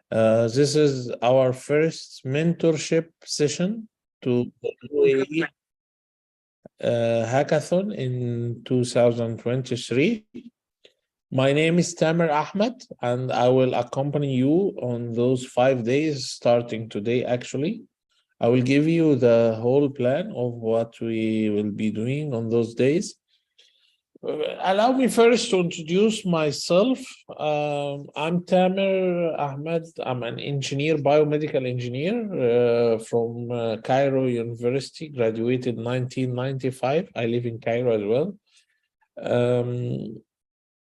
This is our first mentorship session to the UAE Hackathon in 2023. My name is Tamer Ahmed, and I will accompany you on those 5 days starting today, actually. I will give you the whole plan of what we will be doing on those days. Allow me first to introduce myself. I'm Tamer Ahmed. I'm an engineer, biomedical engineer from Cairo University, graduated 1995. I live in Cairo as well.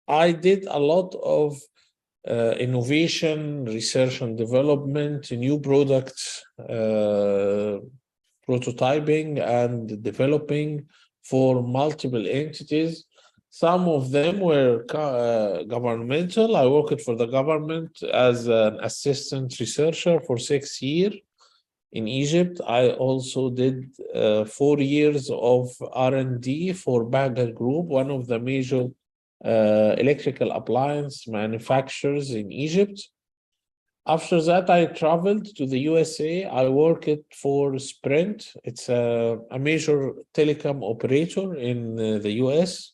I did a lot of innovation, research and development, new products, prototyping and developing for multiple entities. Some of them were governmental. I worked for the government as an assistant researcher for 6 years in Egypt. I also did 4 years of R&D for Baghdad Group, one of the major electrical appliance manufacturers in Egypt. After that, I traveled to the USA. I worked for Sprint. It's a major telecom operator in the US.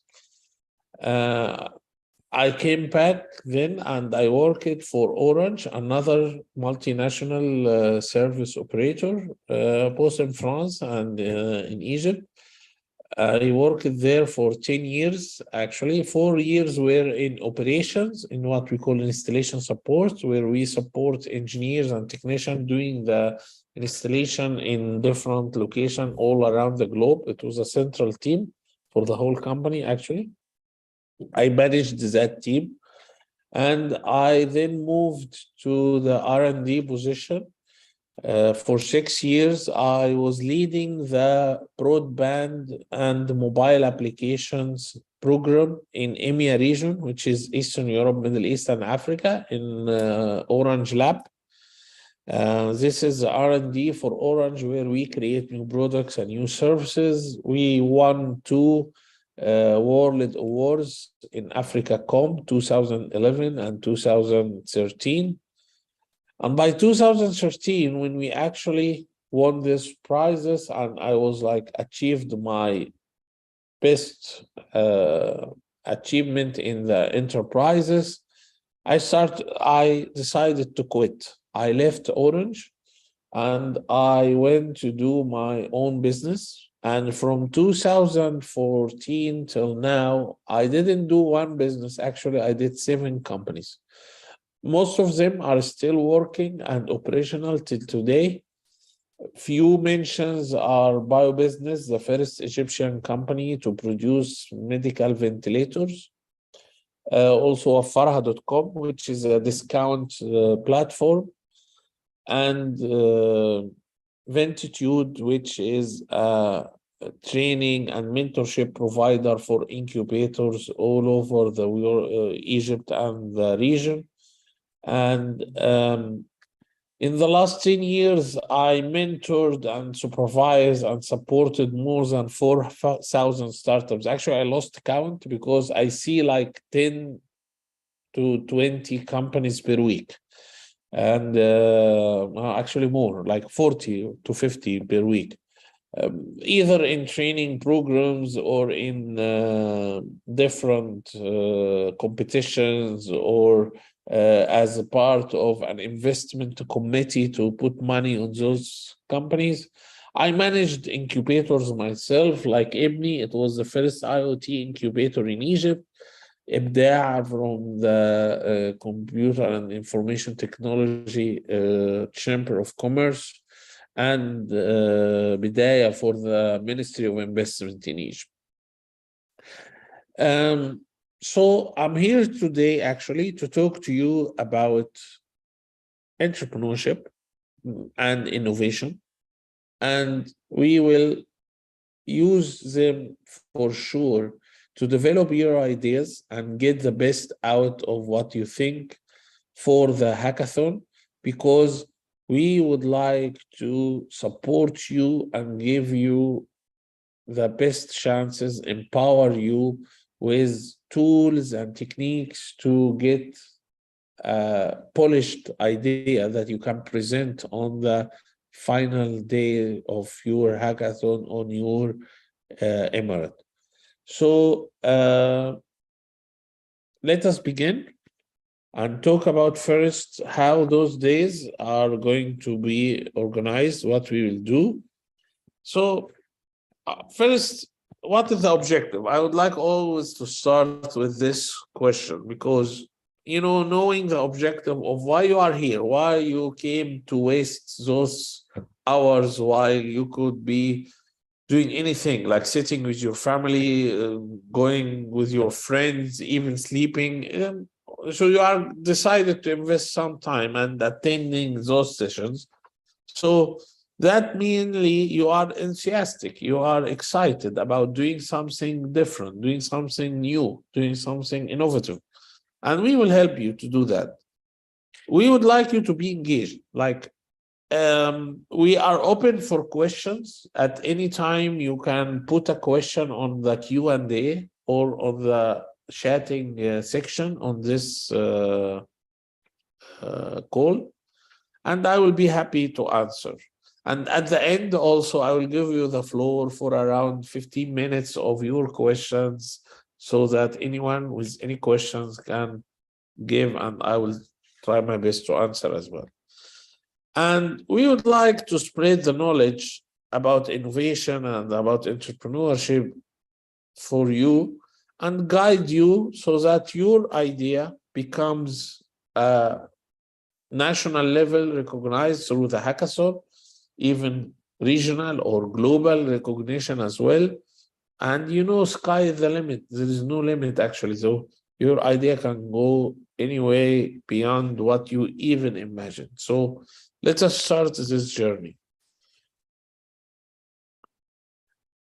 I came back then and I worked for Orange, another multinational service operator, both in France and in Egypt. I worked there for 10 years, actually. 4 years were in operations, in what we call installation support, where we support engineers and technicians doing the installation in different locations all around the globe. It was a central team for the whole company, actually. I managed that team. And I then moved to the R&D position. For 6 years, I was leading the broadband and mobile applications program in EMEA region, which is Eastern Europe, Middle East, and Africa in Orange Lab. This is R&D for Orange, where we create new products and new services. We won 2 World Awards in AfricaCom 2011 and 2013. And by 2013, when we actually won these prizes, and I was like achieved my best achievement in the enterprises, I decided to quit. I left Orange and I went to do my own business. And from 2014 till now, I didn't do one business. Actually, I did 7 companies. Most of them are still working and operational till today. Few mentions are BioBusiness, the first Egyptian company to produce medical ventilators. Also Farha.com, which is a discount platform. And Ventitude, which is a training and mentorship provider for incubators all over the Egypt and the region. And in the last 10 years, I mentored and supervised and supported more than 4,000 startups. Actually, I lost count because I see like 10 to 20 companies per week. And actually more, like 40 to 50 per week. Either in training programs or in different competitions or as a part of an investment committee to put money on those companies. I managed incubators myself, like IBNI. It was the first IoT incubator in Egypt. Ibda from the Computer and Information Technology Chamber of Commerce, and Bidaya for the Ministry of Investment in Egypt. So I'm here today actually to talk to you about entrepreneurship and innovation, and we will use them for sure to develop your ideas and get the best out of what you think for the hackathon, because we would like to support you and give you the best chances, empower you with tools and techniques to get polished idea that you can present on the final day of your hackathon on your emirate. So let us begin and talk about first how those days are going to be organized, what we will do. So first, what is the objective? I would like always to start with this question because, you know, knowing the objective of why you are here, why you came to waste those hours while you could be doing anything like sitting with your family, going with your friends, even sleeping. So you are decided to invest some time and attending those sessions. So that mainly you are enthusiastic, you are excited about doing something different, doing something new, doing something innovative. And we will help you to do that. We would like you to be engaged. Like we are open for questions at any time. You can put a question on the Q&A or on the chatting section on this call, and I will be happy to answer. And at the end also, I will give you the floor for around 15 minutes of your questions so that anyone with any questions can give, and I will try my best to answer as well. And we would like to spread the knowledge about innovation and about entrepreneurship for you and guide you so that your idea becomes national level recognized through the hackathon, even regional or global recognition as well. And you know, sky is the limit. There is no limit actually. So your idea can go any way beyond what you even imagine. So let us start this journey.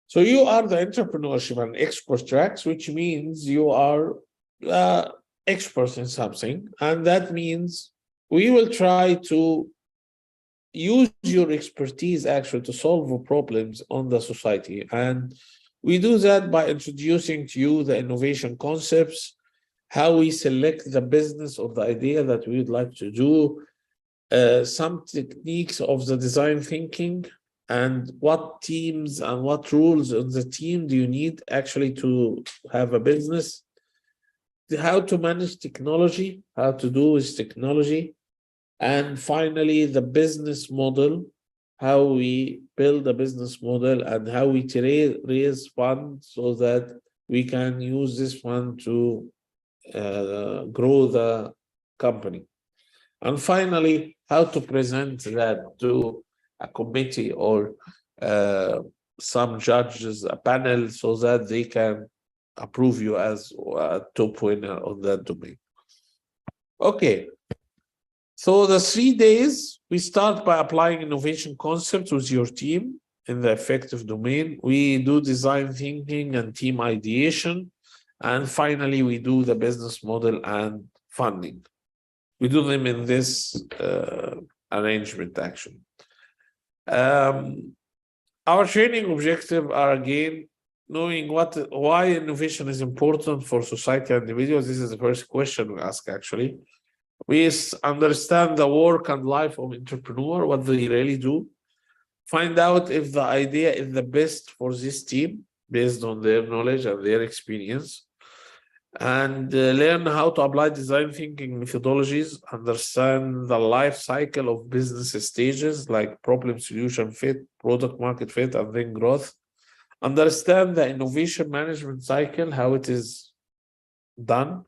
So you are the entrepreneurship and expert tracks, which means you are experts in something. And that means we will try to use your expertise actually to solve problems on the society. And we do that by introducing to you the innovation concepts, how we select the business or the idea that we would like to do, some techniques of the design thinking, and what teams and what rules on the team do you need actually to have a business, how to manage technology, how to do with technology, and finally the business model, how we build a business model and how we raise funds so that we can use this fund to grow the company. And finally, how to present that to a committee or some judges, a panel, so that they can approve you as a top winner on that domain. Okay. So the 3 days, we start by applying innovation concepts with your team in the effective domain. We do design thinking and team ideation. And finally, we do the business model and funding. We do them in this arrangement, actually. Our training objective are, again, knowing why innovation is important for society and individuals. This is the first question we ask, actually. We understand the work and life of entrepreneur, what they really do. Find out if the idea is the best for this team based on their knowledge and their experience. And learn how to apply design thinking methodologies, understand the life cycle of business stages like problem, solution, fit, product market fit, and then growth. Understand the innovation management cycle, how it is done,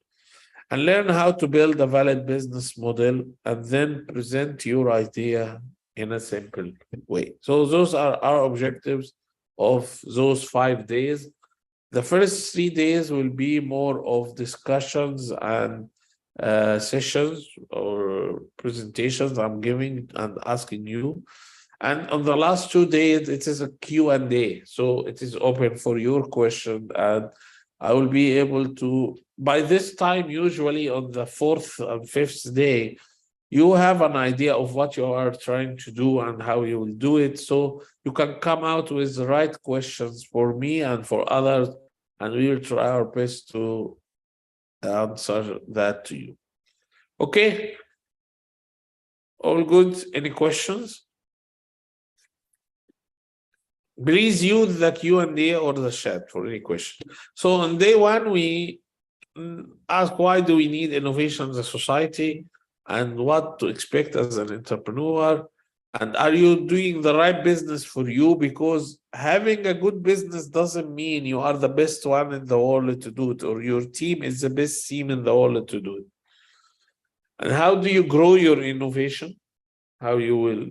and learn how to build a valid business model and then present your idea in a simple way. So those are our objectives of those 5 days. The first 3 days will be more of discussions and sessions or presentations I'm giving and asking you. And on the last 2 days, it is a Q&A. So it is open for your question. And I will be able to, by this time, usually on the 4th and 5th day, you have an idea of what you are trying to do and how you will do it. So you can come out with the right questions for me and for others, and we will try our best to answer that to you. Okay. All good. Any questions? Please use the Q&A or the chat for any question. So on day one, we ask why do we need innovation as a society and what to expect as an entrepreneur. And are you doing the right business for you? Because having a good business doesn't mean you are the best one in the world to do it, or your team is the best team in the world to do it. And how do you grow your innovation? How you will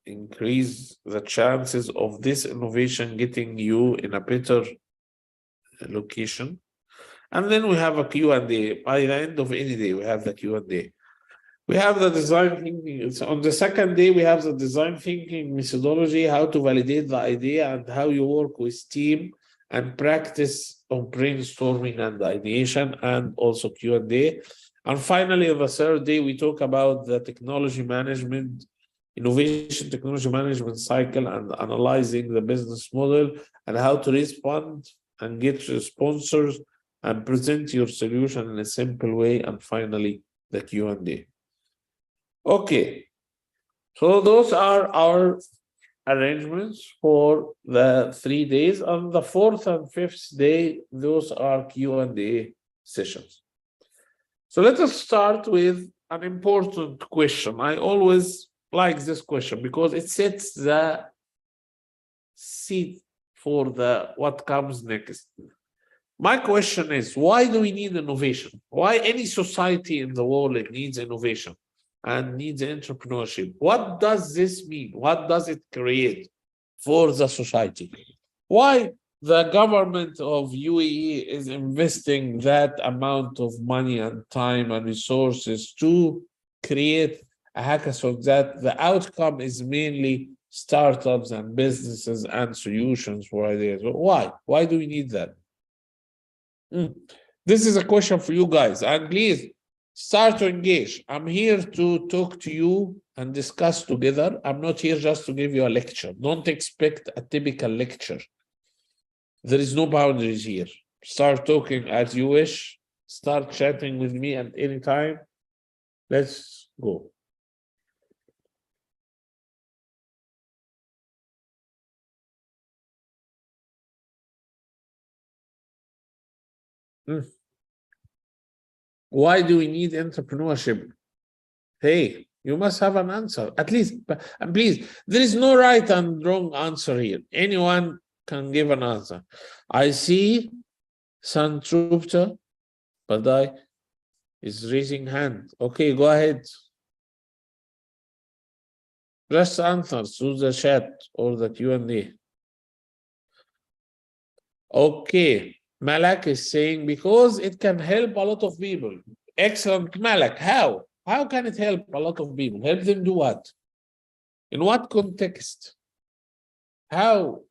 increase the chances of this innovation getting you in a better location. And then we have a Q&A. By the end of any day, we have the Q&A. We have the design thinking. So on the second day, we have the design thinking methodology, how to validate the idea and how you work with team and practice on brainstorming and ideation, and also Q&A. And finally, on the third day, we talk about the technology management, innovation technology management cycle, and analyzing the business model and how to respond and get sponsors and present your solution in a simple way. And finally, the Q&A. Okay, so those are our arrangements for the 3 days. On the fourth and fifth day, those are Q&A sessions. So let us start with an important question. I always like this question because it sets the seed for what comes next. My question is, why do we need innovation? Why any society in the world needs innovation and needs entrepreneurship? What does this mean? What does it create for the society? Why the government of UAE is investing that amount of money and time and resources to create a hackathon that the outcome is mainly startups and businesses and solutions for ideas? Why? Why do we need that? This is a question for you guys, and please start to engage. I'm here to talk to you and discuss together. I'm not here just to give you a lecture. Don't expect a typical lecture. There is no boundaries here. Start talking as you wish. Start chatting with me at any time. Let's go. Why do we need entrepreneurship? Hey, you must have an answer. At least, and please, there is no right and wrong answer here. Anyone can give an answer. I see Santrupta Badai is raising hand. Okay, go ahead. Just answer through the chat or the Q&A. Okay, Malak is saying because it can help a lot of people. Excellent, Malak. How? How can it help a lot of people? Help them do what? In what context? How?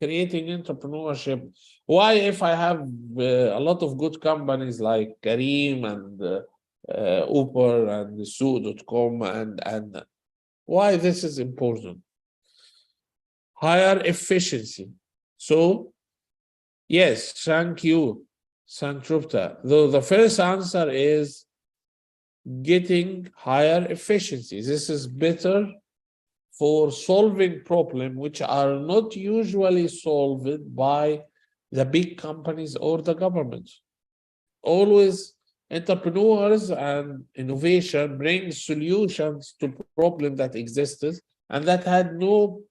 Creating entrepreneurship. Why, if I have a lot of good companies like Kareem and Uber and Souk.com and why this is important? Higher efficiency. So, yes, thank you, Santrupta. Though the first answer is getting higher efficiency. This is better for solving problems which are not usually solved by the big companies or the government. Always entrepreneurs and innovation bring solutions to problems that existed and that had no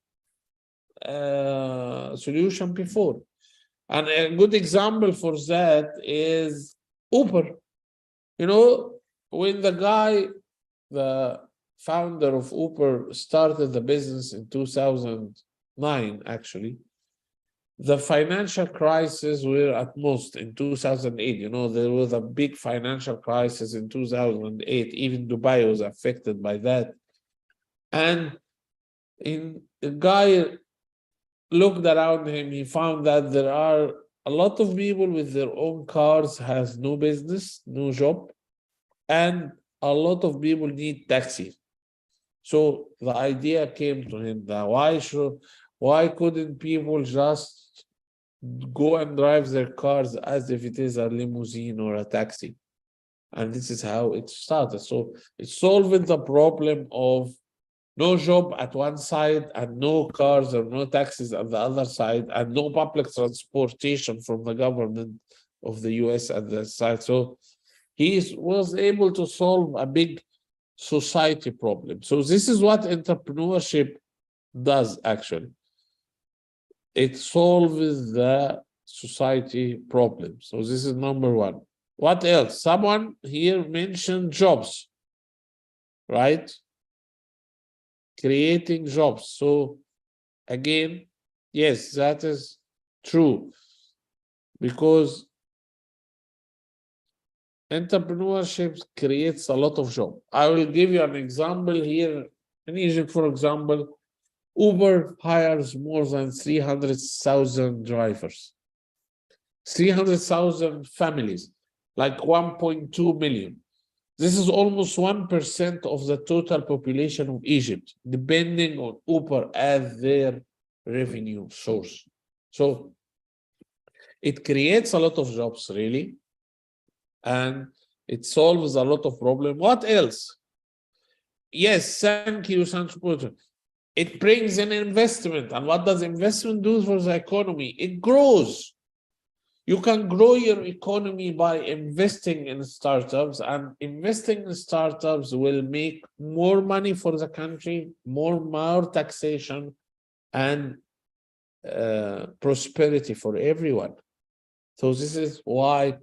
solution before. And a good example for that is Uber. You know, when the founder of Uber started the business in 2009, actually, the financial crisis were at most in 2008. You know, there was a big financial crisis in 2008. Even Dubai was affected by that. And the guy looked around him, he found that there are a lot of people with their own cars has no business, no job, and a lot of people need taxi. So the idea came to him that why couldn't people just go and drive their cars as if it is a limousine or a taxi? And this is how it started. So it's solving the problem of no job at one side and no cars or no taxes at the other side and no public transportation from the government of the US at the side. So he was able to solve a big society problem. So this is what entrepreneurship does actually. It solves the society problem. So this is number one. What else? Someone here mentioned jobs, right? Creating jobs. So again, yes, that is true, because entrepreneurship creates a lot of jobs. I will give you an example here. In Egypt, for example, Uber hires more than 300,000 drivers, 300,000 families, like 1.2 million. This is almost 1% of the total population of Egypt, depending on Uber as their revenue source. So it creates a lot of jobs, really, and it solves a lot of problems. What else? Yes, thank you, Sancho. It brings in investment. And what does investment do for the economy? It grows. You can grow your economy by investing in startups, and investing in startups will make more money for the country, more taxation, and prosperity for everyone. So this is why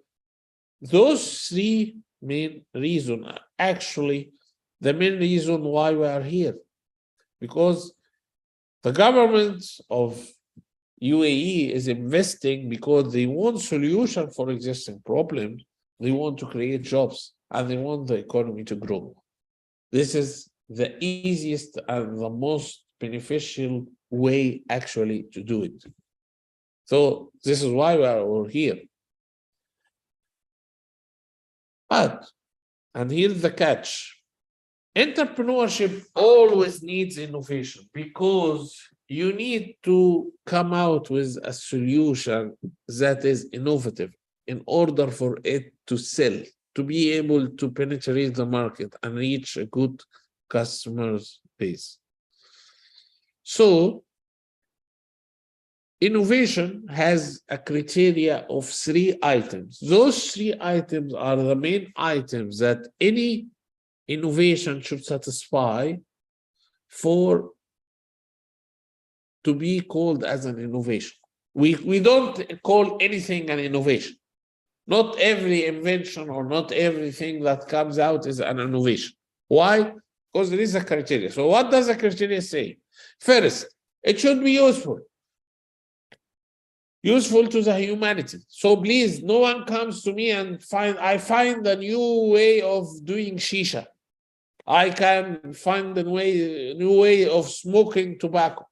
those three main reasons are actually the main reason why we are here. Because the government of UAE is investing because they want solution for existing problems. They want to create jobs and they want the economy to grow. This is the easiest and the most beneficial way actually to do it. So this is why we're here. But, and here's the catch, entrepreneurship always needs innovation, because you need to come out with a solution that is innovative in order for it to sell, to be able to penetrate the market and reach a good customer base. So innovation has a criteria of 3 items. Those 3 items are the main items that any innovation should satisfy for to be called as an innovation. We don't call anything an innovation. Not every invention or not everything that comes out is an innovation. Why? Because there is a criteria. So what does the criteria say? First, it should be useful. Useful to the humanity. So please, no one comes to me and I find a new way of doing shisha. I can find a new way of smoking tobacco.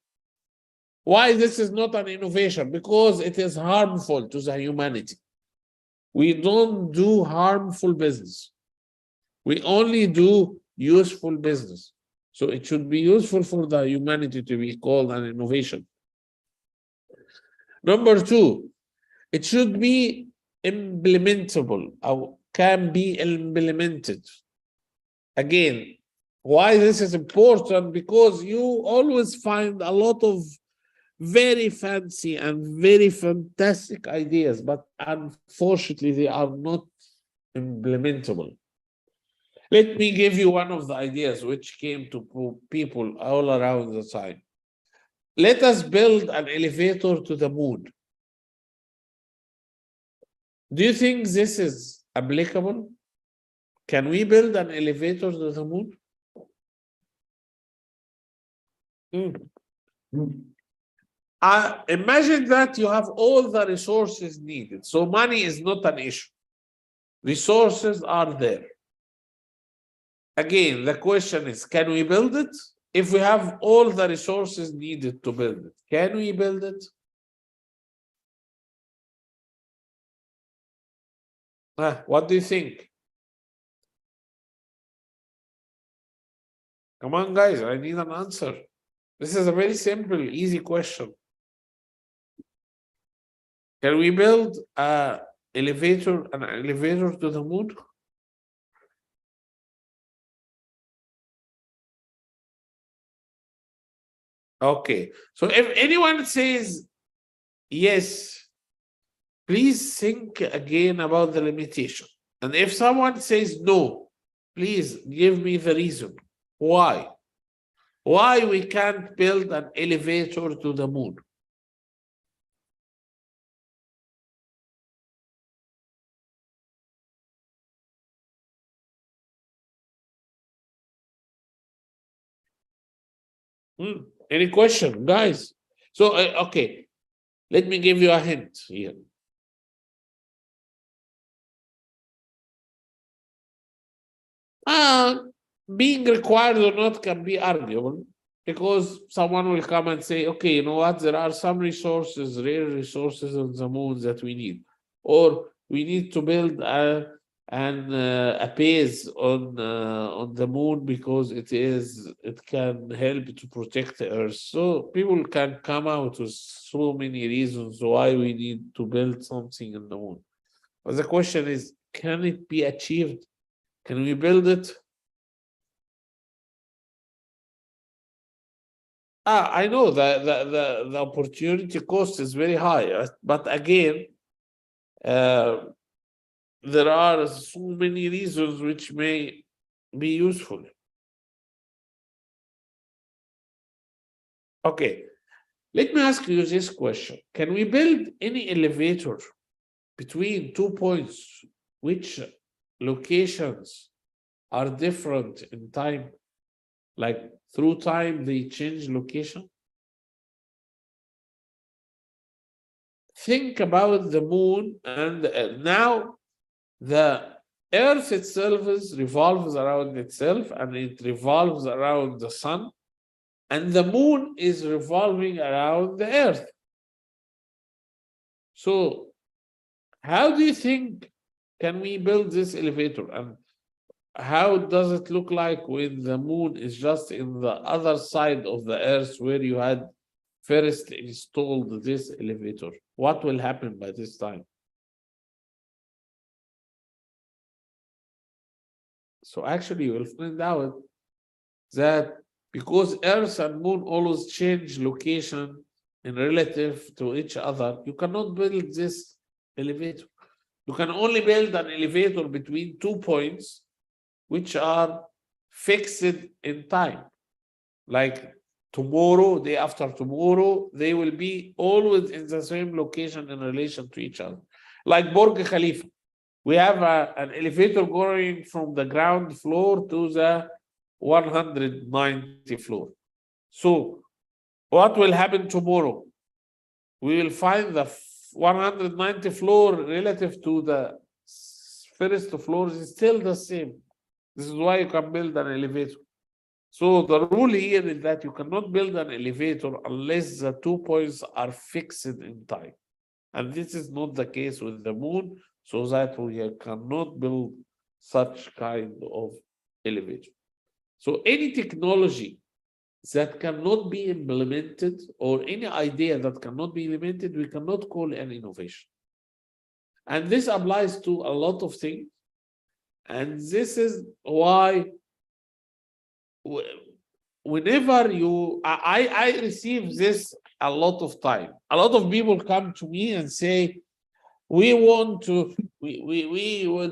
Why this is not an innovation? Because it is harmful to the humanity. We don't do harmful business. We only do useful business. So it should be useful for the humanity to be called an innovation. Number 2, it should be implementable or can be implemented. Again, why this is important? Because you always find a lot of very fancy and very fantastic ideas, but unfortunately, they are not implementable. Let me give you one of the ideas which came to people all around the time. Let us build an elevator to the moon. Do you think this is applicable? Can we build an elevator to the moon? Imagine that you have all the resources needed. So money is not an issue. Resources are there. Again, the question is, can we build it? If we have all the resources needed to build it, can we build it? What do you think? Come on, guys, I need an answer. This is a very simple, easy question. Can we build an elevator to the moon? Okay. So if anyone says yes, please think again about the limitation. And if someone says no, please give me the reason. Why? Why we can't build an elevator to the moon? Any question, guys? So, okay, let me give you a hint here. Being required or not can be arguable because someone will come and say, okay, you know what, there are some resources, rare resources on the moon that we need, or we need to build a base on the moon because it can help to protect the Earth. So people can come out with so many reasons why we need to build something in the moon. But the question is, can it be achieved? Can we build it? I know that the opportunity cost is very high, but again, there are so many reasons which may be useful. Okay, let me ask you this question. Can we build any elevator between 2 points which locations are different in time? Like through time, they change location? Think about the moon, and now the Earth itself revolves around itself, and it revolves around the sun, and the moon is revolving around the Earth. So how do you think can we build this elevator, and how does it look like when the moon is just in the other side of the Earth where you had first installed this elevator? What will happen by this time? So actually you will find out that because Earth and Moon always change location in relative to each other, you cannot build this elevator. You can only build an elevator between 2 points which are fixed in time. Like tomorrow, day after tomorrow, they will be always in the same location in relation to each other. Like Burj Khalifa. We have an elevator going from the ground floor to the 190 floor. So what will happen tomorrow? We will find the 190 floor relative to the first floor is still the same. This is why you can build an elevator. So the rule here is that you cannot build an elevator unless the 2 points are fixed in time. And this is not the case with the moon, so that we cannot build such kind of elevator. So any technology that cannot be implemented, or any idea that cannot be implemented, we cannot call an innovation. And this applies to a lot of things. And this is why whenever I receive this a lot of time. A lot of people come to me and say, we would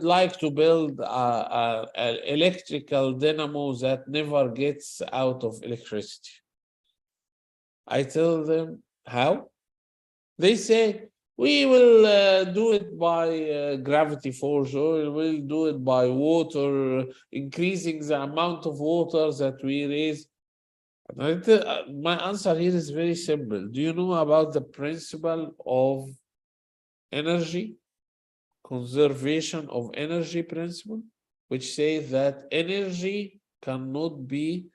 like to build an electrical dynamo that never gets out of electricity. I tell them, how? They say, we will do it by gravity force, or we'll do it by water, increasing the amount of water that we raise. My answer here is very simple. Do you know about the principle of energy, conservation of energy principle, which says that energy cannot be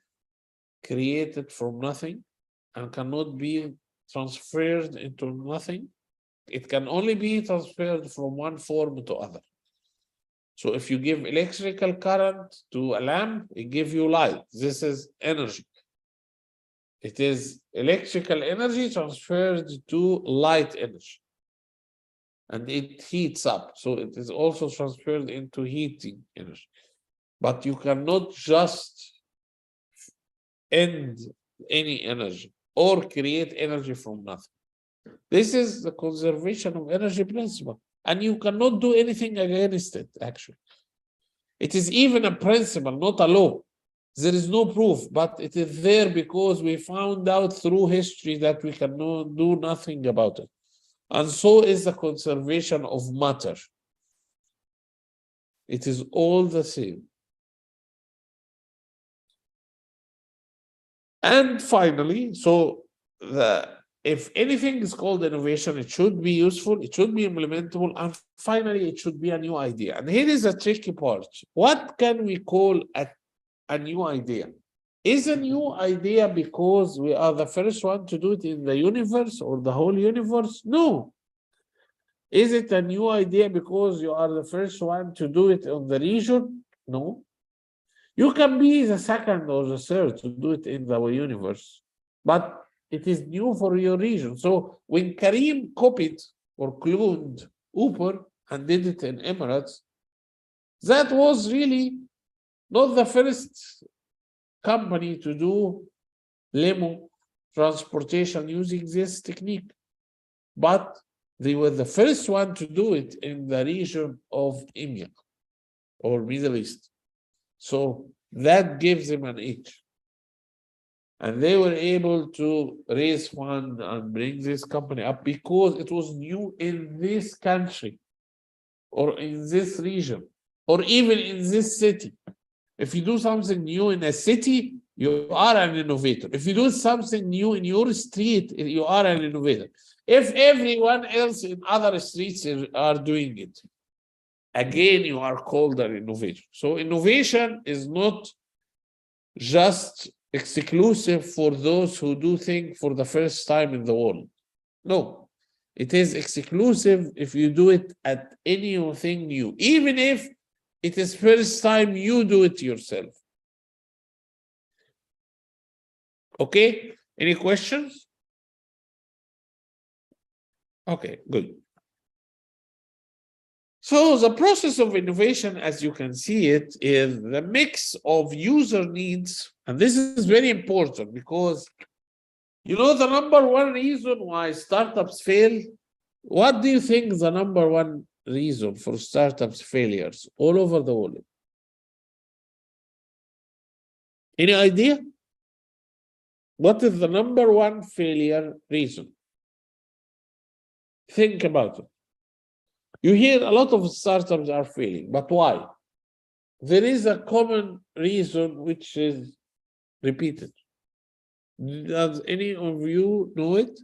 created from nothing and cannot be transferred into nothing? It can only be transferred from one form to other. So if you give electrical current to a lamp, it gives you light. This is energy. It is electrical energy transferred to light energy. And it heats up. So it is also transferred into heating energy. But you cannot just end any energy. or create energy from nothing. This is the conservation of energy principle, and you cannot do anything against it, actually. It is even a principle, not a law. There is no proof, but it is there because we found out through history that we cannot do nothing about it. And so is the conservation of matter. It is all the same. And finally, so if anything is called innovation, it should be useful, it should be implementable, and finally, it should be a new idea. And here is a tricky part. What can we call a new idea? Is a new idea because we are the first one to do it in the universe or the whole universe? No. Is it a new idea because you are the first one to do it on the region? No. You can be the second or the third to do it in the universe, but it is new for your region. So when Karim copied or cloned Uber and did it in Emirates, that was really not the first company to do limo transportation using this technique, but they were the first one to do it in the region of India or Middle East. So that gives them an edge. And they were able to raise funds and bring this company up because it was new in this country or in this region or even in this city. If you do something new in a city, you are an innovator. If you do something new in your street, you are an innovator. If everyone else in other streets are doing it, again, you are called an innovator. So innovation is not just exclusive for those who do things for the first time in the world. No, it is exclusive if you do it at anything new, even if it is first time you do it yourself. Okay, any questions? Okay, good. So the process of innovation, as you can see it, is the mix of user needs. And this is very important because, you know, the number one reason why startups fail, what do you think the number one reason for startups failures all over the world? Any idea? What is the number one failure reason? Think about it. You hear a lot of startups are failing, but why? There is a common reason which is repeated. Does any of you know it?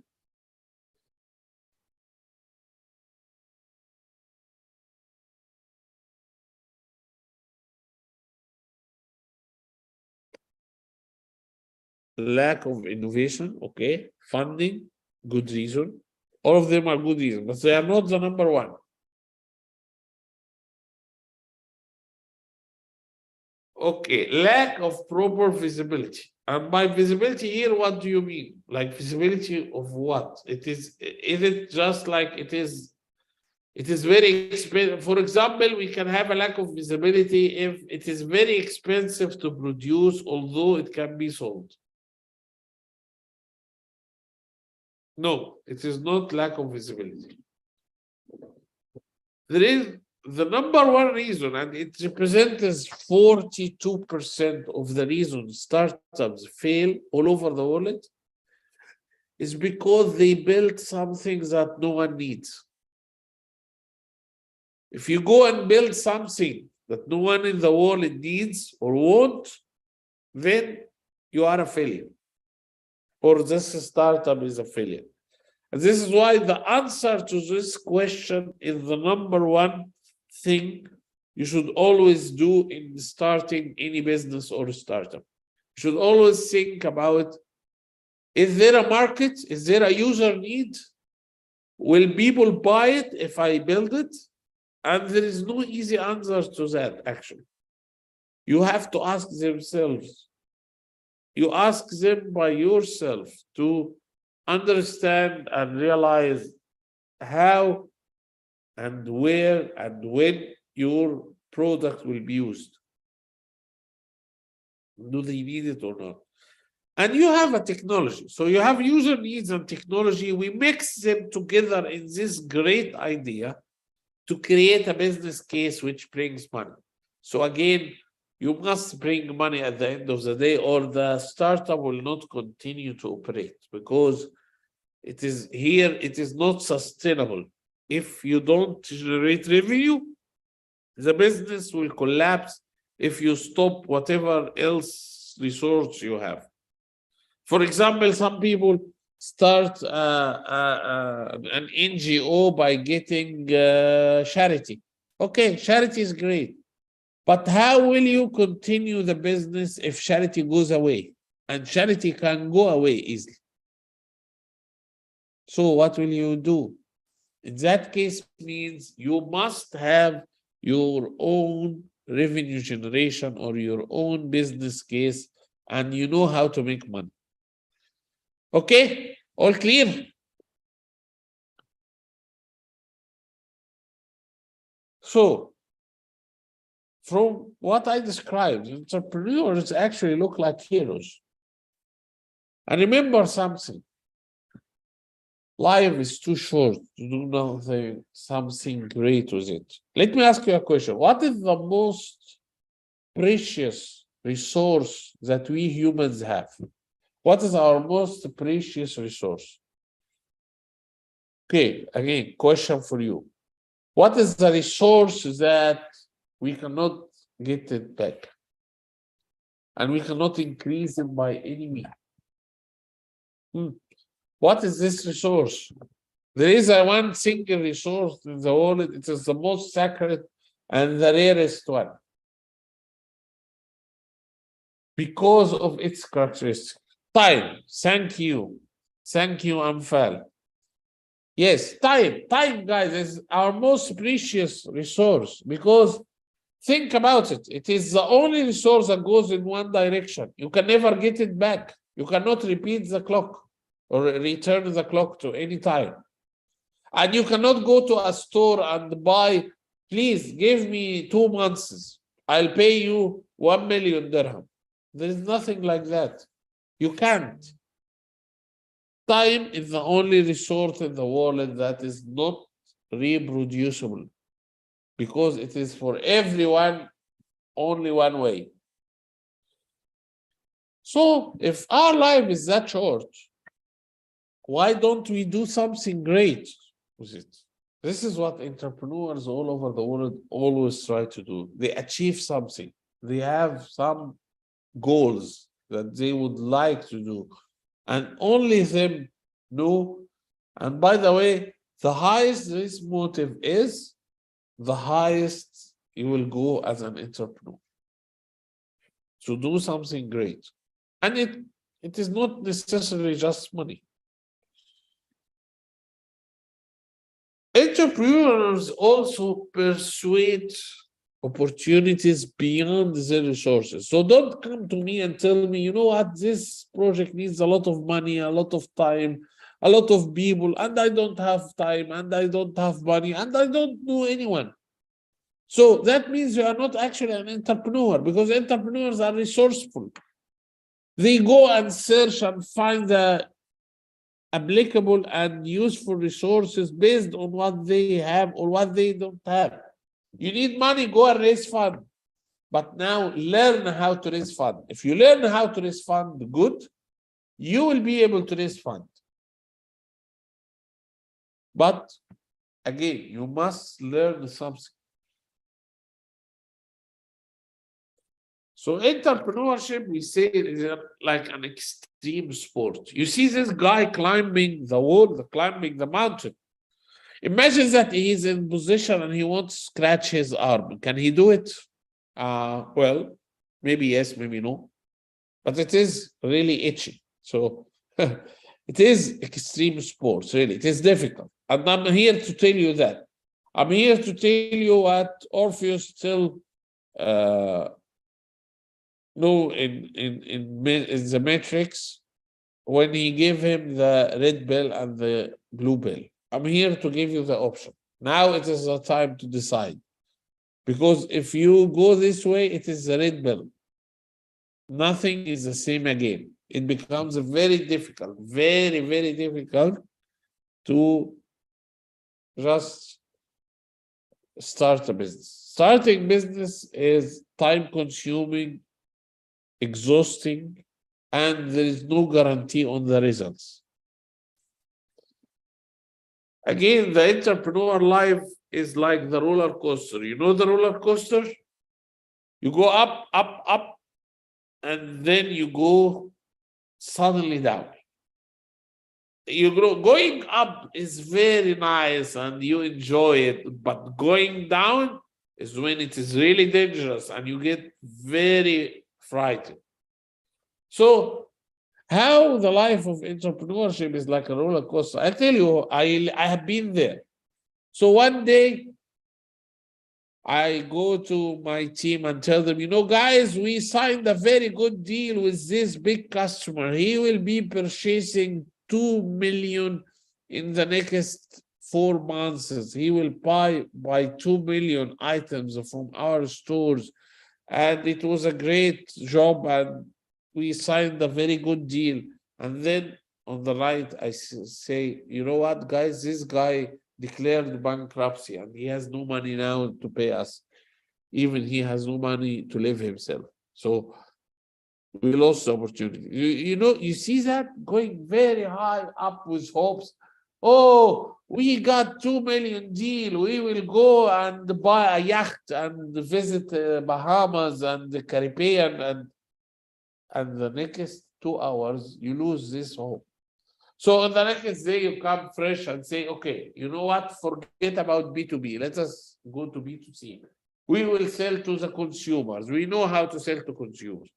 Lack of innovation, okay. Funding, good reason. All of them are good reasons, but they are not the number one. Okay, lack of proper visibility. And by visibility here, what do you mean? Like visibility of what? Is it just like it is very expensive? For example, we can have a lack of visibility if it is very expensive to produce, although it can be sold. No, it is not lack of visibility. There is the number one reason, and it represents 42% of the reasons startups fail all over the world, is because they built something that no one needs. If you go and build something that no one in the world needs or wants, then you are a failure. Or this startup is a failure. And this is why the answer to this question is the number one thing you should always do in starting any business or startup. You should always think about, is there a market? Is there a user need? Will people buy it if I build it? And there is no easy answer to that, actually. You have to ask themselves. You ask them by yourself to understand and realize how and where and when your product will be used. Do they need it or not? And you have a technology. So you have user needs and technology. We mix them together in this great idea to create a business case which brings money. So again, you must bring money at the end of the day, or the startup will not continue to operate, because it is not sustainable. If you don't generate revenue, the business will collapse if you stop whatever else resource you have. For example, some people start an NGO by getting charity. Okay, charity is great. But how will you continue the business if charity goes away? And charity can go away easily. So what will you do? In that case, means you must have your own revenue generation or your own business case, and you know how to make money. Okay, all clear? So, from what I described, entrepreneurs actually look like heroes. And remember something. Life is too short to do something great with it. Let me ask you a question. What is the most precious resource that we humans have? What is our most precious resource? Okay, again, question for you. What is the resource that we cannot get it back? And we cannot increase it by any means? What is this resource? There is one single resource in the world. It is the most sacred and the rarest one, because of its characteristics. Time. Thank you. Thank you, Amfal. Yes, time. Time, guys, is our most precious resource, because think about it. It is the only resource that goes in one direction. You can never get it back. You cannot repeat the clock or return the clock to any time. And you cannot go to a store and buy, please give me 2 months. I'll pay you 1 million dirham. There is nothing like that. You can't. Time is the only resource in the world that is not reproducible, because it is for everyone only one way. So if our life is that short, why don't we do something great with it? This is what entrepreneurs all over the world always try to do. They achieve something. They have some goals that they would like to do, and only them know. And by the way, the highest this motive is, the highest you will go as an entrepreneur, to do something great. And it is not necessarily just money. Entrepreneurs also persuade opportunities beyond their resources. So don't come to me and tell me, you know what, this project needs a lot of money, a lot of time, a lot of people, and I don't have time, and I don't have money, and I don't know anyone. So that means you are not actually an entrepreneur, because entrepreneurs are resourceful. They go and search and find the applicable and useful resources based on what they have or what they don't have. You need money, go and raise fund. But now learn how to raise fund. If you learn how to raise fund good, you will be able to raise fund. But again, you must learn something. So entrepreneurship, we say, is like an extreme sport. You see this guy climbing the wall, climbing the mountain. Imagine that he is in position and he wants to scratch his arm. Can he do it? Well, maybe yes, maybe no. But it is really itchy. So it is extreme sports, really. It is difficult. And I'm here to tell you that. I'm here to tell you what Orpheus tell in the Matrix, when he gave him the red pill and the blue pill. I'm here to give you the option. Now it is the time to decide. Because if you go this way, it is the red pill. Nothing is the same again. it becomes very difficult, very, very difficult to just start a business. Starting business is time-consuming, exhausting, and there is no guarantee on the results. Again, the entrepreneur life is like the roller coaster. You know the roller coaster? You go up, up, up, and then you go suddenly down. Going up is very nice and you enjoy it, but going down is when it is really dangerous and you get very frightened. So how the life of entrepreneurship is like a roller coaster. I tell you, I have been there. So one day I go to my team and tell them, guys, we signed a very good deal with this big customer. He will be purchasing 2 million in the next 4 months. He will buy 2 million items from our stores. And it was a great job and we signed a very good deal. And then on the right, I say, you know what, guys, this guy declared bankruptcy and he has no money now to pay us. Even he has no money to live himself. So we lost the opportunity. You see that going very high up with hopes. Oh, we got 2 million deal. We will go and buy a yacht and visit Bahamas and the Caribbean. And the next 2 hours, you lose this hope. So on the next day, you come fresh and say, okay, you know what? Forget about B2B. Let us go to B2C. We will sell to the consumers. We know how to sell to consumers.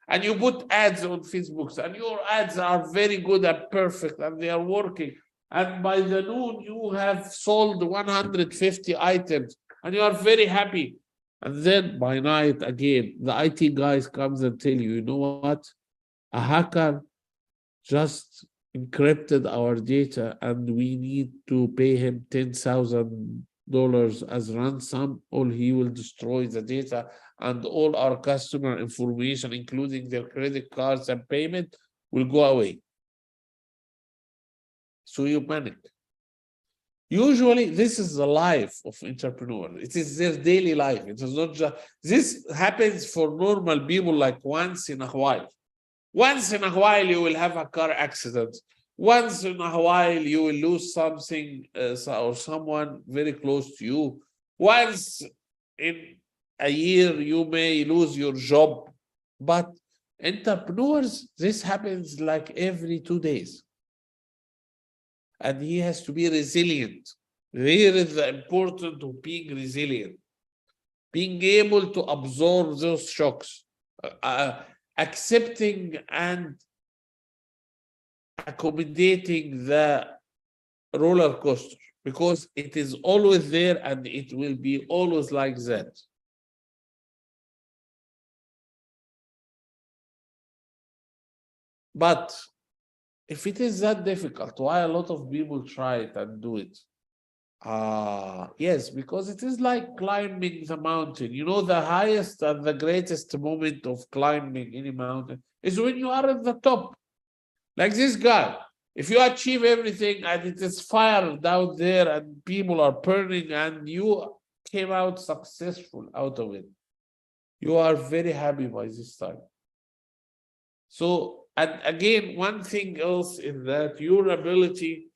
And you put ads on Facebook, and your ads are very good and perfect, and they are working. And by the noon, you have sold 150 items, and you are very happy. And then by night, again, the IT guys comes and tell you, you know what? A hacker just encrypted our data, and we need to pay him $10,000 as ransom, or he will destroy the data and all our customer information, including their credit cards and payment, will go away. So you panic. Usually, this is the life of entrepreneurs. It is their daily life. It is not just, this happens for normal people like once in a while. Once in a while, you will have a car accident. Once in a while, you will lose something or someone very close to you. Once in a year, you may lose your job. But entrepreneurs, this happens like every 2 days. And he has to be resilient. Here is the importance of being resilient. Being able to absorb those shocks. Accepting and accommodating the roller coaster, because it is always there and it will be always like that. But if it is that difficult, why a lot of people try it and do it? Yes, because it is like climbing the mountain. The highest and the greatest moment of climbing any mountain is when you are at the top. Like this guy, if you achieve everything and it is fire down there and people are burning and you came out successful out of it, you are very happy by this time. So, and again, one thing else is that your ability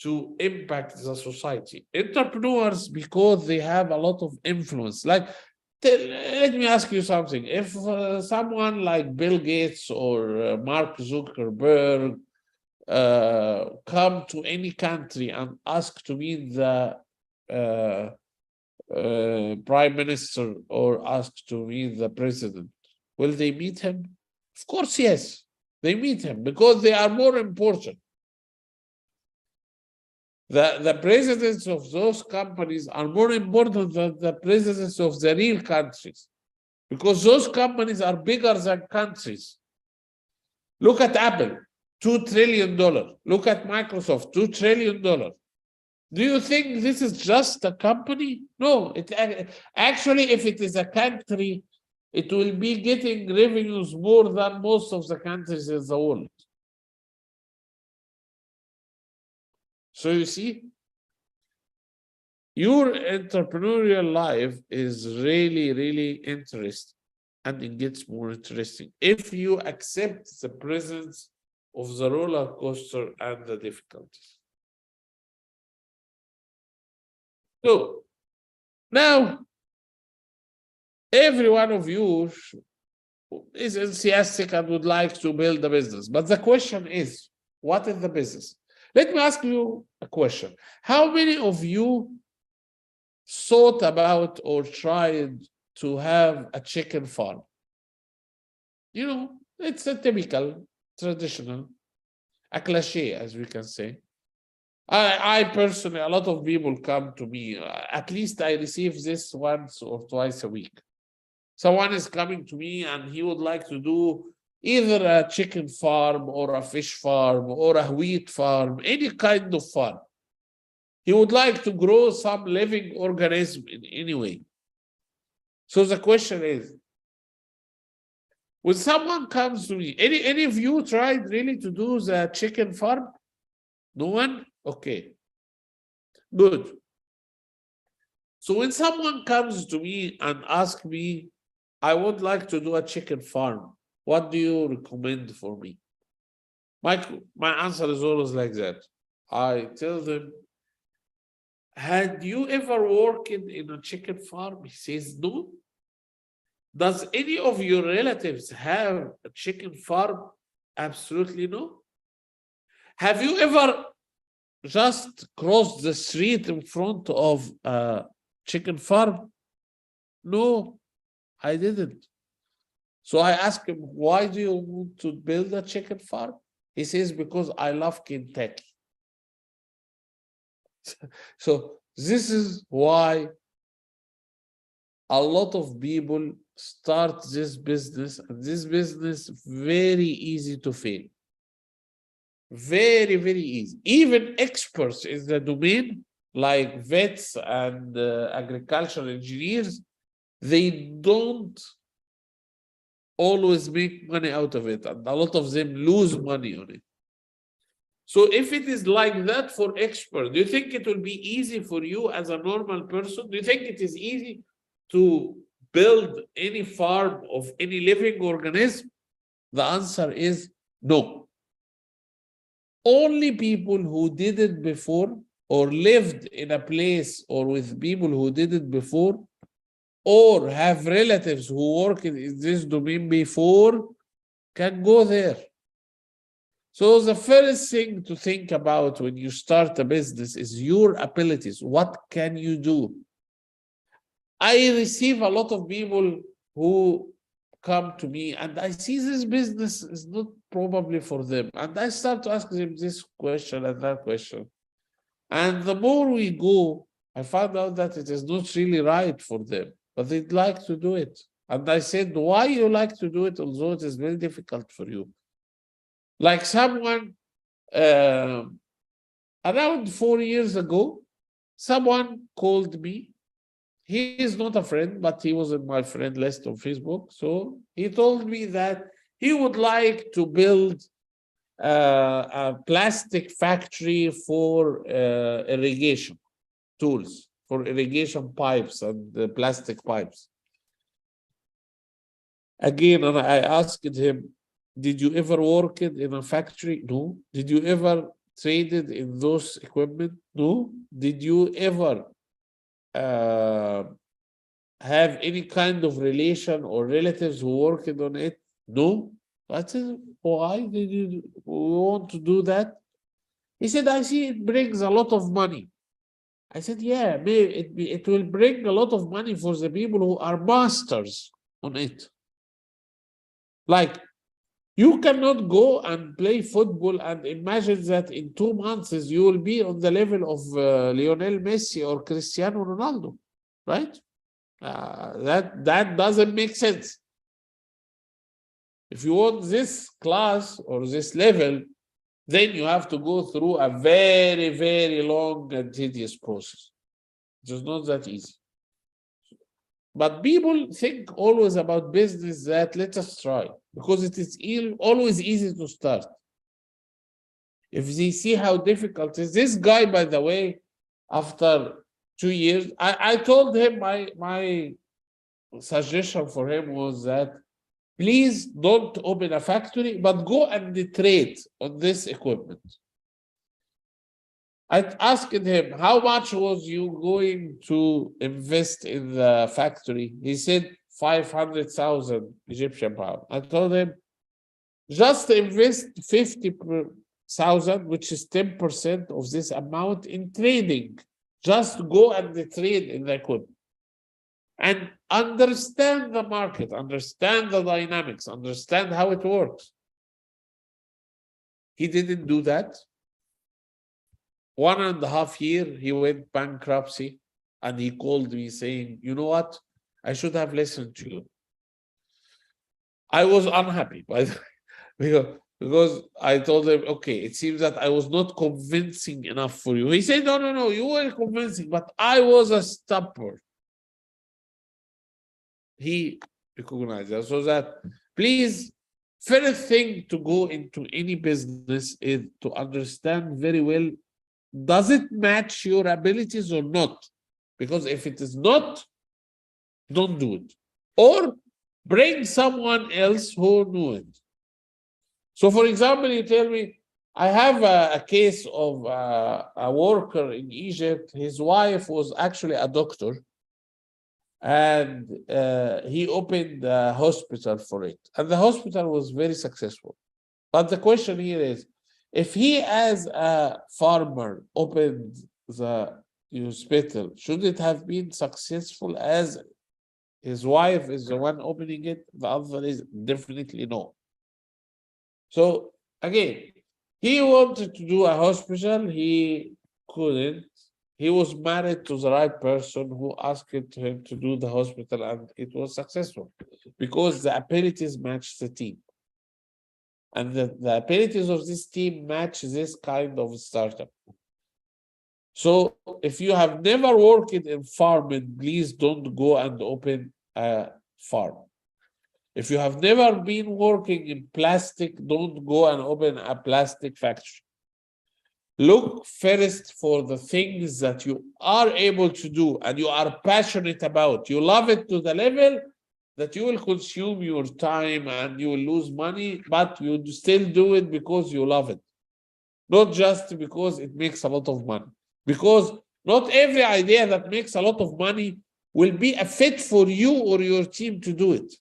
to impact the society. Entrepreneurs, because they have a lot of influence. Like, let me ask you something. If someone like Bill Gates or Mark Zuckerberg come to any country and ask to meet the prime minister or ask to meet the president, will they meet him? Of course, yes. They meet him because they are more important. The presidents of those companies are more important than the presidents of the real countries, because those companies are bigger than countries. Look at Apple, $2 trillion. Look at Microsoft, $2 trillion. Do you think this is just a company? No, actually, if it is a country, it will be getting revenues more than most of the countries in the world. So you see, your entrepreneurial life is really, really interesting, and it gets more interesting if you accept the presence of the roller coaster and the difficulties. So now, every one of you is enthusiastic and would like to build a business. But the question is, what is the business? Let me ask you a question. How many of you thought about or tried to have a chicken farm? You know, it's a typical, traditional, a cliche, as we can say. I personally, a lot of people come to me, at least I receive this once or twice a week. Someone is coming to me and he would like to do either a chicken farm or a fish farm or a wheat farm, any kind of farm. He would like to grow some living organism in any way. So the question is, when someone comes to me, any of you tried really to do the chicken farm? No one? Okay, good. So when someone comes to me and asks me, I would like to do a chicken farm, what do you recommend for me? My answer is always like that. I tell them, had you ever worked in a chicken farm? He says, no. Does any of your relatives have a chicken farm? Absolutely no. Have you ever just crossed the street in front of a chicken farm? No, I didn't. So I asked him, why do you want to build a chicken farm? He says, because I love Kentucky. So this is why a lot of people start this business, and this business very easy to fail. Very, very easy. Even experts in the domain, like vets and agricultural engineers, they don't always make money out of it, and a lot of them lose money on it. So if it is like that for experts, do you think it will be easy for you as a normal person? Do you think it is easy to build any farm of any living organism? The answer is no. Only people who did it before, or lived in a place or with people who did it before, or have relatives who work in this domain before, can go there. So the first thing to think about when you start a business is your abilities. What can you do? I receive a lot of people who come to me and I see this business is not probably for them. And I start to ask them this question and that question. And the more we go, I found out that it is not really right for them, but they'd like to do it. And I said, why you like to do it, although it is very difficult for you? Like someone, around 4 years ago, someone called me. He is not a friend, but he was in my friend list on Facebook. So he told me that he would like to build a plastic factory for irrigation tools, for irrigation pipes and plastic pipes. Again, and I asked him, did you ever work in a factory? No. Did you ever traded in those equipment? No. Did you ever have any kind of relation or relatives who worked on it? No. I said, why did you want to do that? He said, I see it brings a lot of money. I said, yeah, maybe it will bring a lot of money for the people who are masters on it. Like, you cannot go and play football and imagine that in 2 months you will be on the level of Lionel Messi or Cristiano Ronaldo, right? That doesn't make sense. If you want this class or this level, then you have to go through a very, very long and tedious process. It is not that easy. But people think always about business that let us try, because it is always easy to start. If they see how difficult it is, this guy, by the way, after 2 years, I told him my suggestion for him was that please don't open a factory, but go and trade on this equipment. I asked him, how much was you going to invest in the factory? He said 500,000 Egyptian pound. I told him, just invest 50,000, which is 10% of this amount, in trading. Just go and trade in the equipment. And understand the market, understand the dynamics, understand how it works. He didn't do that. 1.5 years, he went bankruptcy, and he called me saying, you know what? I should have listened to you. I was unhappy, by the way, because I told him, okay, it seems that I was not convincing enough for you. He said, no, you were convincing, but I was a stubborn. He recognized that. So that, please, first thing to go into any business is to understand very well, does it match your abilities or not? Because if it is not, don't do it. Or bring someone else who knew it. So, for example, you tell me, I have a case of a worker in Egypt. His wife was actually a doctor, and he opened a hospital for it. And the hospital was very successful. But the question here is, if he, as a farmer, opened the hospital, should it have been successful as his wife is the one opening it? The answer is definitely no. So again, he wanted to do a hospital, he couldn't. He was married to the right person who asked him to do the hospital, and it was successful because the abilities match the team. And the abilities of this team match this kind of startup. So if you have never worked in farming, please don't go and open a farm. If you have never been working in plastic, don't go and open a plastic factory. Look first for the things that you are able to do and you are passionate about. You love it to the level that you will consume your time and you will lose money, but you still do it because you love it. Not just because it makes a lot of money. Because not every idea that makes a lot of money will be a fit for you or your team to do it.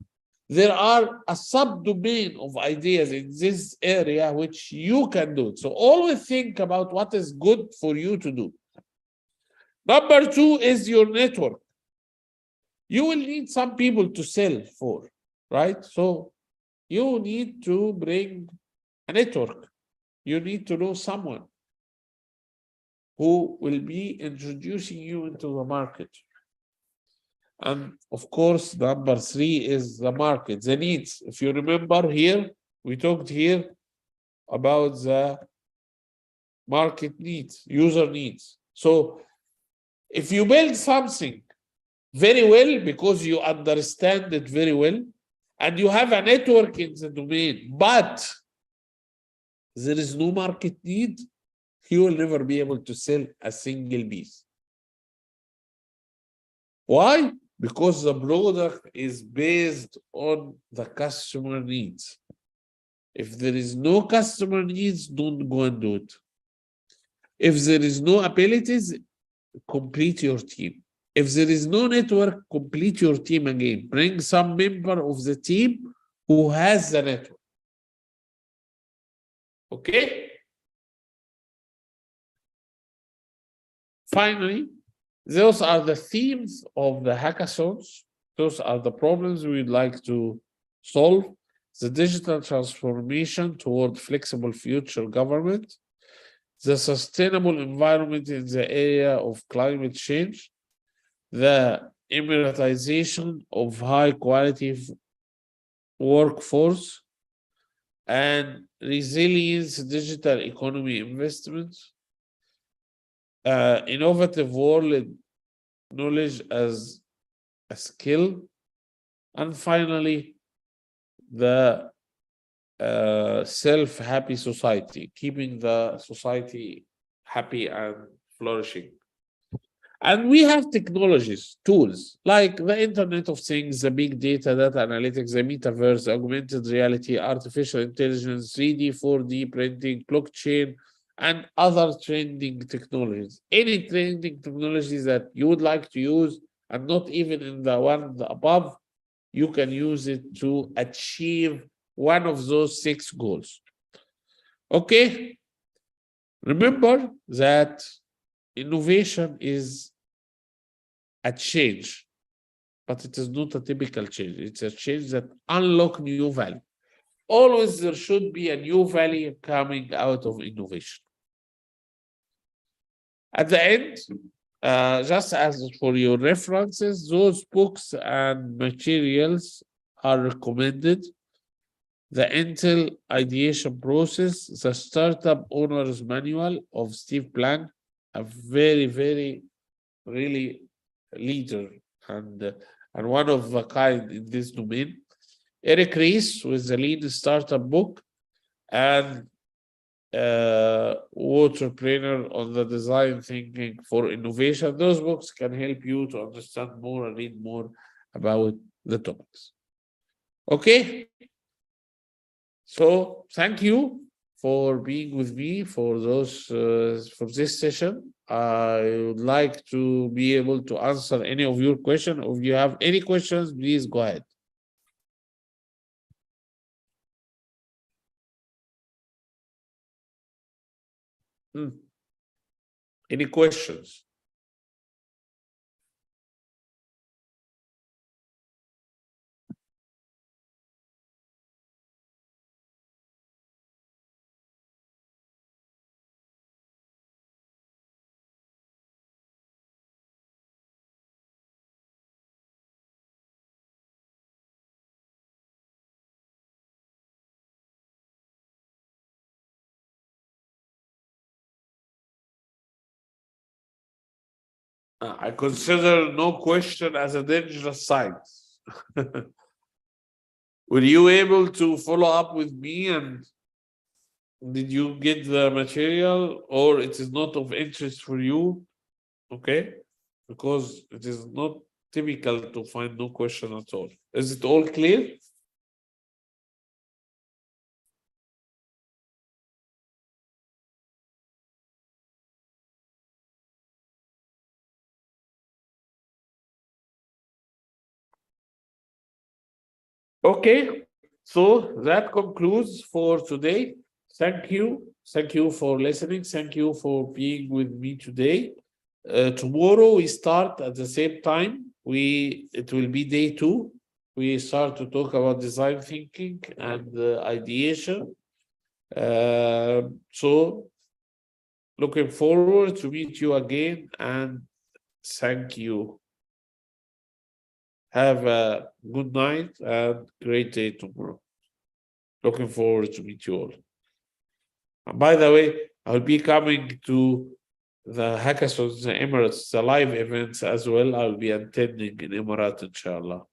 There are a subdomain of ideas in this area which you can do it. So always think about what is good for you to do. Number 2 is your network. You will need some people to sell for, right? So you need to bring a network. You need to know someone who will be introducing you into the market. And of course, number 3 is the market, the needs. If you remember here, we talked here about the market needs, user needs. So if you build something very well because you understand it very well, and you have a network in the domain, but there is no market need, you will never be able to sell a single piece. Why? Because the product is based on the customer needs. If there is no customer needs, don't go and do it. If there is no abilities, complete your team. If there is no network, complete your team again. Bring some member of the team who has the network. Okay? Finally, those are the themes of the hackathons. Those are the problems we'd like to solve. The digital transformation toward flexible future government, the sustainable environment in the area of climate change, the emiratization of high quality workforce, and resilience digital economy investments, innovative world knowledge as a skill. And finally, the self-happy society, keeping the society happy and flourishing. And we have technologies, tools, like the Internet of Things, the big data, data analytics, the metaverse, augmented reality, artificial intelligence, 3D, 4D printing, blockchain, and other trending technologies. Any trending technologies that you would like to use, and not even in the one above, you can use it to achieve one of those 6 goals. Okay? Remember that innovation is a change, but it is not a typical change. It's a change that unlocks new value. Always there should be a new value coming out of innovation. At the end, just as for your references, those books and materials are recommended. The Intel Ideation Process, the Startup Owner's Manual of Steve Blank, a very, very, really leader and one of a kind in this domain. Eric Ries with the Lean Startup book, and Waterpreneur on the design thinking for innovation. Those books can help you to understand more and read more about the topics. Okay. So thank you for being with me for this session. I would like to be able to answer any of your questions. If you have any questions, please go ahead. Any questions? I consider no question as a dangerous sign. Were you able to follow up with me, and did you get the material, or it is not of interest for you? Okay, because it is not typical to find no question at all. Is it all clear? Okay, so that concludes for today. Thank you. Thank you for listening. Thank you for being with me today. Tomorrow we start at the same time. It will be day 2. We start to talk about design thinking and ideation. So looking forward to meet you again, and thank you. Have a good night and great day tomorrow. Looking forward to meet you all. And by the way, I'll be coming to the Hackathon in the Emirates, the live events as well. I'll be attending in Emirates, inshallah.